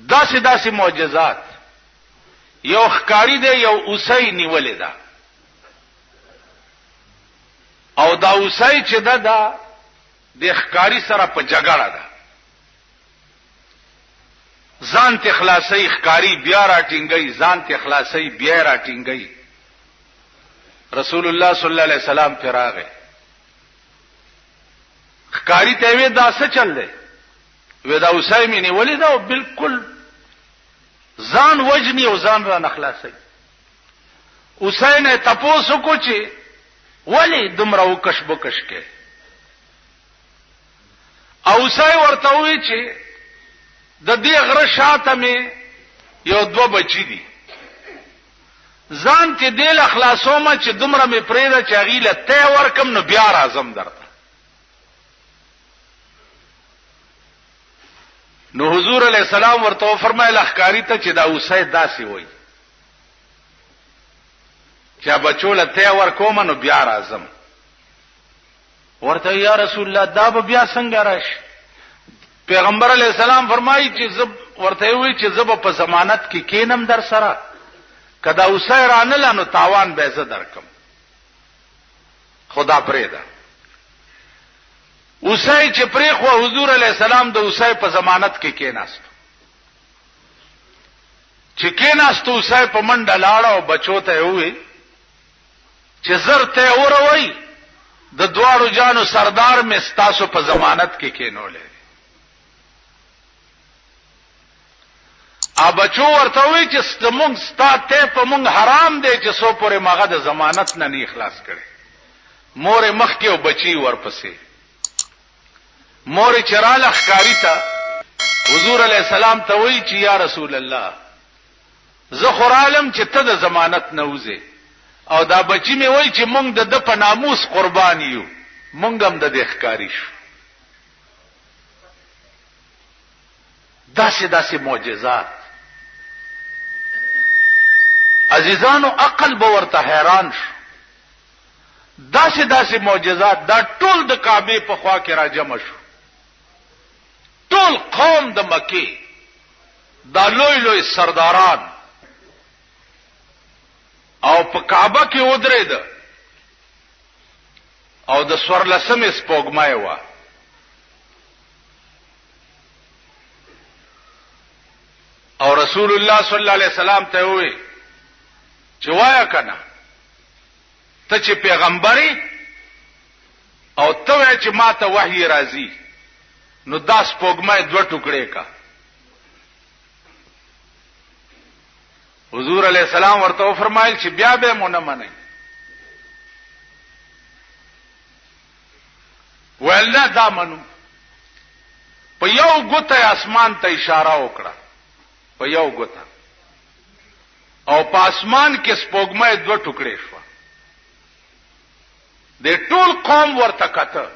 داسې معجزات. یو ښکاری دی یو اوسۍ نیولې ده او دا اوسۍ چې ده د ښکاری سره په جګړه ده، ځان ته خلاصي ښکاری بیا راټینګي، ځان ته خلاصي بیا راټینګي. رسول الله صلی الله علیه وسلم پر راغی، ښکاری ته وی دا څه چل دی؟ وی دا اوسۍ مې نیولې ده او بالکل ځان وجنی او ځان را نخلاصي. اوسۍ نه تاسو کو چې ولی دومره وکش بکش کې؟ اوسۍ ورته وی چې د دې غره شاته مې یو دوه بچی دي، ځان ته دل اخلاصومه چې دومره مې پرېده چې هغې له تی ورکم نو بیا راځم درته. نو حضور علیہ السلام ورته وفرمایل ښکاری ته چې دا اوسۍ داسې وایي چې بچو له تی ورکومه نو بیا راځم. ورته یا رسول الله دا به بیا څنګه راشي؟ پیغمبر علیہ السلام فرمایي چې زب ورته وی چې زب په ضمانت کې کینم در سره، کدا اوسۍ رانه نو تاوان به زه درکم. خدا پرېدا اوسۍ چې پرېخوا حضور علیہ السلام د اوسۍ په ضمانت کې کېناست. چې کېناست اوسۍ په منډه لاړه او بچو ته وی چې زر ته وروي د دواړو جانو سردار مې ستاسو په ضمانت کې کېنولې. ا بچو ورته وی چې ستمون ستا ته په مونږ حرام دی چې سو پورې ماغه د ضمانت نه اخلاص کړي. مور مخ کې او بچي ورپسې. مور چراله ښکاری ته حضور علیہ السلام ته وی چې یا رسول الله زه خورالم چې ته د ضمانت نه وځې او دا بچی مې وای چې مونږ د په ناموس قربان یو، مونږ هم د دې ښکاری شو. داسې معجزات عزیزانو عقل به ورته حیران شو. داسې معجزات دا ټول د کعبه په خوا کې را جمع شو. ټول قوم د مکه دا لوی سرداران او په کعبه کې ودرېد او د سورلسمې سپوږمۍ وه. او رسول الله صلی الله علیه وسلم ته وی چې وایا کنه ته چې پیغمبري او ته وای چې ما ته وحی راځي نو دا سپوږمۍ دوه ټوکړې کا. حضور علیہ السلام ورته فرمایل چې بیا به مونږ نه منئ. ولنه دا منو. په یو ګوته اسمان ته اشاره وکړه، په یو ګوته، او په اسمان کې سپوږمۍ دوه ټوکړې شو. د ټول قوم ورته کته،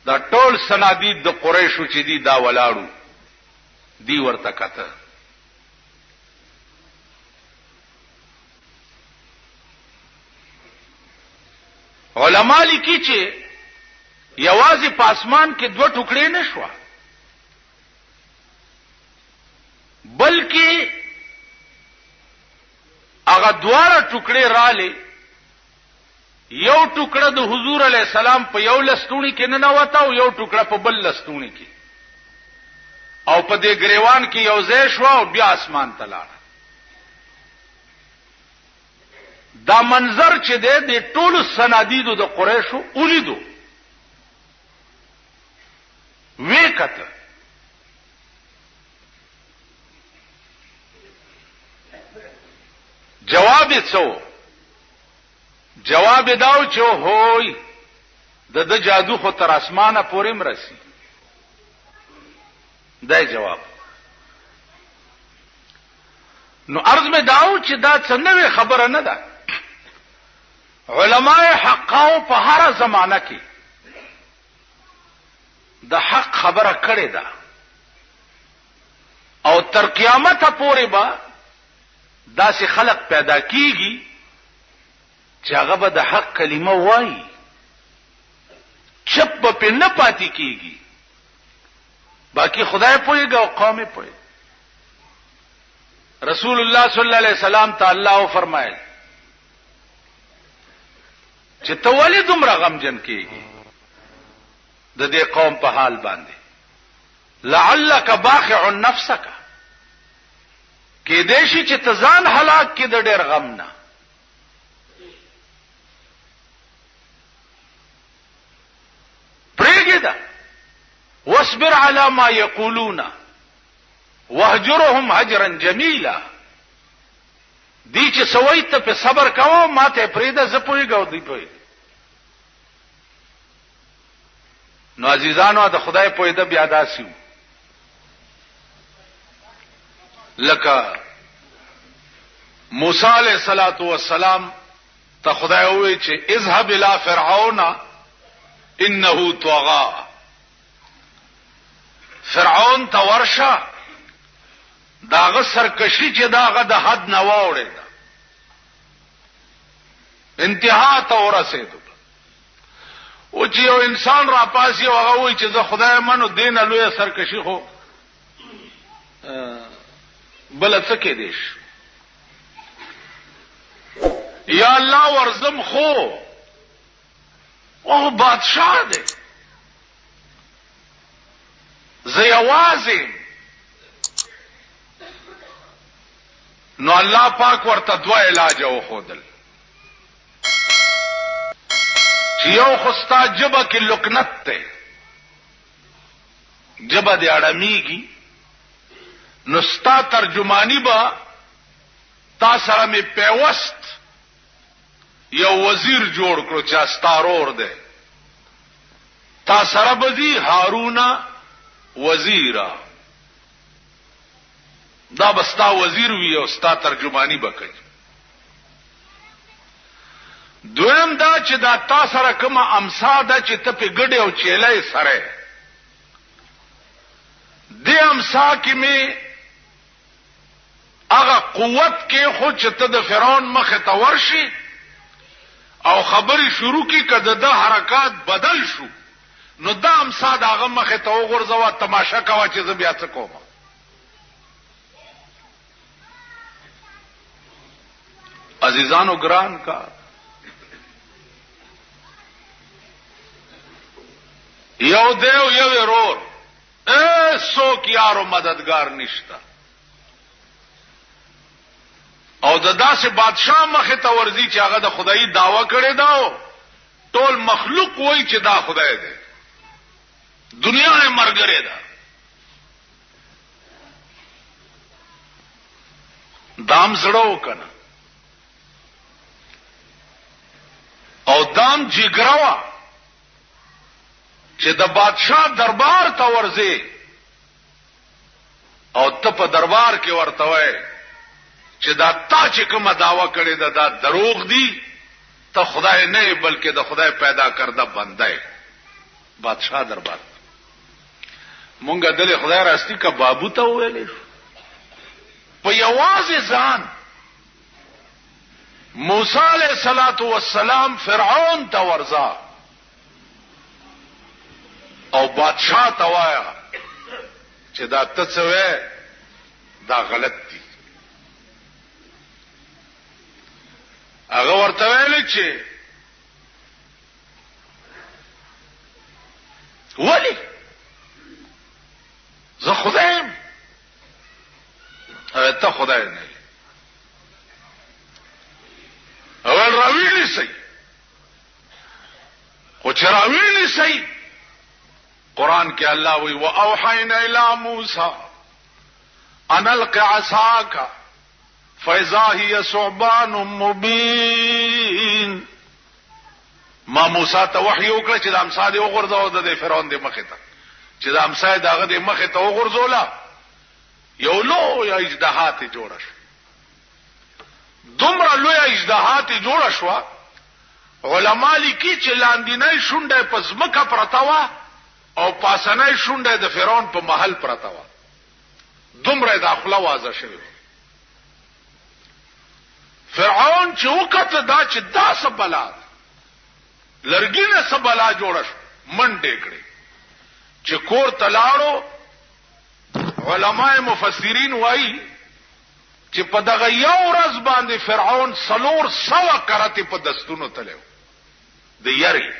دا ټول سنادید د قریشو چې دی دا ولاړو دی ورته کته. علماء لیکي چې یوازې په اسمان کې دوه ټوکړې نشوه، بلکې هغه دواړه ټوکړې رااله. یو ټوکړه د حضور علیہ السلام په یو لستوڼي کې نه نوته او یو ټوکړه په بل لستوڼي کې، او په دې گریوان کې یو ځای شو او بیا اسمان ته لاړه. دا منظر چې د ټولو سنادیدو د قریشو ولیدو، وی کته. جواب څو؟ جواب داو چې هوی د جادو خو تر اسمانه پورې مرسي. دا جواب. نو عرض میں داو چې دا څنګه خبره نه ده. علماء حقاو په هر زمانہ کې د حق خبره کړې ده او تر قیامت پورې به داسې خلق پیدا کیږي چې هغه به د حق کلمه وایي، چپ به نه پاتې کیږي. باقی خدای پوهیږي او قوم پوهیږي. رسول الله صلی الله علیه وسلم ته الله فرمایل چې ته ولې دومره غمجن کیږي د دې قوم په حال باندې؟ لعلک باخع نفسک، کې دې شي چې ته ځان هلاک کې د ډېر غم نه. پرېږده واصبر على ما يقولون واهجرهم هجرا جميلا. دی چې سوي ته په صبر کوو ماته پرېږده زه پوهېږم دی پوهېږي. نو عزیزانو د خدای پوهېده بیا داسې وو لکه موسی علیہ الصلوۃ والسلام ته خدای وویل چې اذهب الى فرعون انه طغى. فرعون ته ورشه داغه سرکشي چې داغه د حد نه واوړې ده انتها ته ورسېدو. او چې یو انسان را پاسي او هغه وایي چې زه خدای منو دینه لوی سرکشي خو بل څه کې دیش یا الله ورزم خو او بادشاہ دی زه یوازې. نو الله پاک ورته دوه علاج وښودل چې یو خو ستا جبه کې لکنت دی، جبه دې اړمیږي، نو ستا ترجمانی به تا سره مې پیوست یو وزیر جوړ کړو چې استارور دی، تا سره به دي هارون وزیرا، دا بستا وزیر وی او ستا ترجمانی بکړي. دویم دا چې دا تا سره کومه امسا ده چې ته په ګډه او چیلې سره دې امسا کې می هغه قوت کې خو چې ته د فرعون مخ ته ورشي او خبري شروع کی کده د حرکات بدل شو، نو دا امسا داغه مخ ته وګرځوا تماشا کوا چې زه بیا څه کوم. عزیزانو ګران کا یو دیو یو ورور څوک یارو مددگار نشتا او د داسې بادشاہ مخه ته ورځي چې هغه د خدای داوا کړي دا ټول مخلوق وای چې دا خدای دی، دنیا یې مرګره ده. دام زړو کنه او دام جګراوه چې د بادشاہ دربار ته ورځي او ته په دربار کې ورته وای چې دا تا چې کومه داوا کړې ده دا دروغ دي، ته خدای نه بلکې د خدای پیدا کرده بنده. بادشاہ دربار مونږه دل خدای راستی کا بابو ته ویلې په یوازې ځان. موسی علیہ الصلوۃ والسلام فرعون ته ورځا او بادشاہ ته وایا چې دا ته څه وې دا غلط دي. هغه ورته ویل چې ولی زه خدایم او ته خدای نه اول راویلی سي خو چې راویلی سي قرآن کې الله وی واوحینا الی موسی ان الق عصاک فاذا هي ثعبان مبین. ما موسی ته وحی وکړه چې د امسا دی وګرځاو د فرعون د مخه ته چې د امسا دغه د مخه ته وګرځولا یو لوی اجدهات جوړ شو. دومره لوی اجدهات جوړ شو علما لیکي چې لاندینۍ شونډه په ځمکه پرته وا او پاسنۍ شونډه د فرعون په محل پرته وا. دومره داخله واځه شوی. فرعون چې وکړه دا چې دا سبلا لرګینه سبلا جوړ شو منډې کړې چې کور تلاړو علماء مفسرین وایي چې په دغه یو ورځ باندې فرعون 400 کرته په دستونو تلو د یری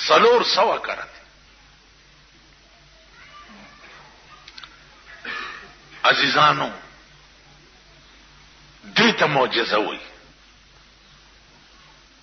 400 کرته. عزیزانو دې ته معجزه وایي.